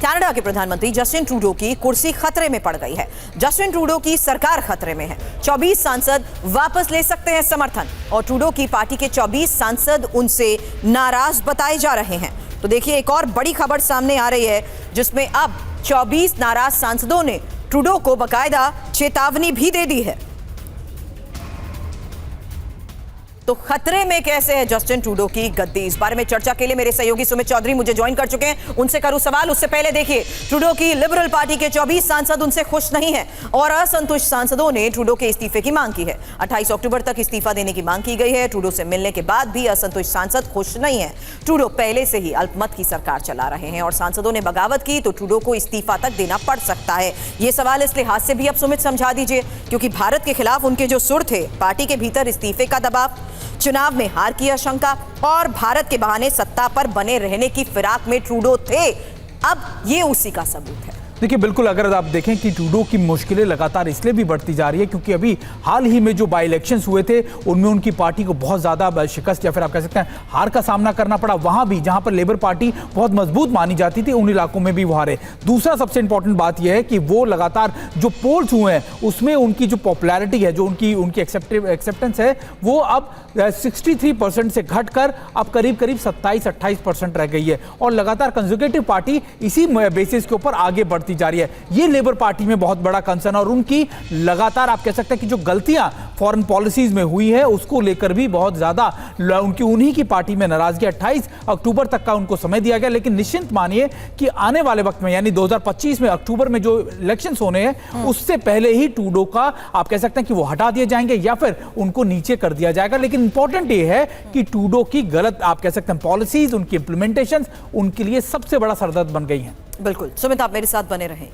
Canada के प्रधानमंत्री Justin Trudeau की कुर्सी खतरे में पड़ गई है। जस्टिन ट्रूडो की सरकार खतरे में है। 24 सांसद वापस ले सकते हैं समर्थन और ट्रूडो की पार्टी के 24 सांसद उनसे नाराज बताए जा रहे हैं। तो देखिए, एक और बड़ी खबर सामने आ रही है जिसमें अब 24 नाराज सांसदों ने ट्रूडो को बकायदा चेतावनी भी दे दी है। तो खतरे में कैसे है जस्टिन ट्रूडो की गद्दी? इस बारे में चर्चा के लिए मेरे सहयोगी सुमित चौधरी मुझे ज्वाइन कर चुके हैं। उनसे करूं सवाल, उससे पहले देखिए, ट्रूडो की लिबरल पार्टी के 24 सांसद उनसे खुश नहीं हैं और असंतुष्ट सांसदों ने ट्रूडो के इस्तीफे की मांग की है। 28 अक्टूबर तक इस्तीफा देने की मांग की गई है। ट्रूडो से मिलने के बाद भी असंतुष्ट सांसद खुश नहीं है। ट्रूडो पहले से ही अल्पमत की सरकार चला रहे हैं और सांसदों ने बगावत की तो ट्रूडो को इस्तीफा तक देना पड़ सकता है। ये सवाल इस लिहाज से भी अब सुमित समझा दीजिए क्योंकि भारत के खिलाफ उनके जो सुर थे, पार्टी के भीतर इस्तीफे का दबाव, चुनाव में हार की आशंका और भारत के बहाने सत्ता पर बने रहने की फिराक में ट्रूडो थे, अब ये उसी का सबूत है। देखिए, बिल्कुल अगर आप देखें कि ट्रूडो की मुश्किलें लगातार इसलिए भी बढ़ती जा रही है क्योंकि अभी हाल ही में जो बाई इलेक्शंस हुए थे उनमें उनकी पार्टी को बहुत ज़्यादा शिकस्त या फिर आप कह सकते हैं हार का सामना करना पड़ा। वहाँ भी जहाँ पर लेबर पार्टी बहुत मजबूत मानी जाती थी, उन इलाकों में भी वो हारे। दूसरा सबसे इंपॉर्टेंट बात यह है कि वो लगातार जो पोल्स हुए हैं उसमें उनकी जो पॉपुलैरिटी है, जो उनकी एक्सेप्टेंस है, वो अब 63% से घटकर अब करीब 27-28% रह गई है और लगातार कंजर्वेटिव पार्टी इसी बेसिस के ऊपर आगे बढ़ती जा रही है। ये लेबर पार्टी में बहुत बड़ा कंसर्न और उनकी लगातार आप कह सकते हैं कि जो गलतियां फॉरेन पॉलिसीज में हुई है उसको लेकर भी बहुत ज्यादा उन्हीं की पार्टी में नाराजगी। 28 अक्टूबर तक का उनको समय दिया गया, लेकिन निश्चिंत मानिए कि आने वाले वक्त में यानी 2025 में अक्टूबर में जो इलेक्शंस होने हैं उससे पहले ही ट्रूडो का आप कह सकते हैं कि वो हटा दिए जाएंगे या फिर उनको नीचे कर दिया जाएगा। लेकिन इंपॉर्टेंट ये है कि ट्रूडो की गलत आप कह सकते हैं पॉलिसीज, उनकी इंप्लीमेंटेशन उनके लिए सबसे बड़ा सरदर्द बन गई है। बिल्कुल सुमित, आप मेरे साथ बने रहें।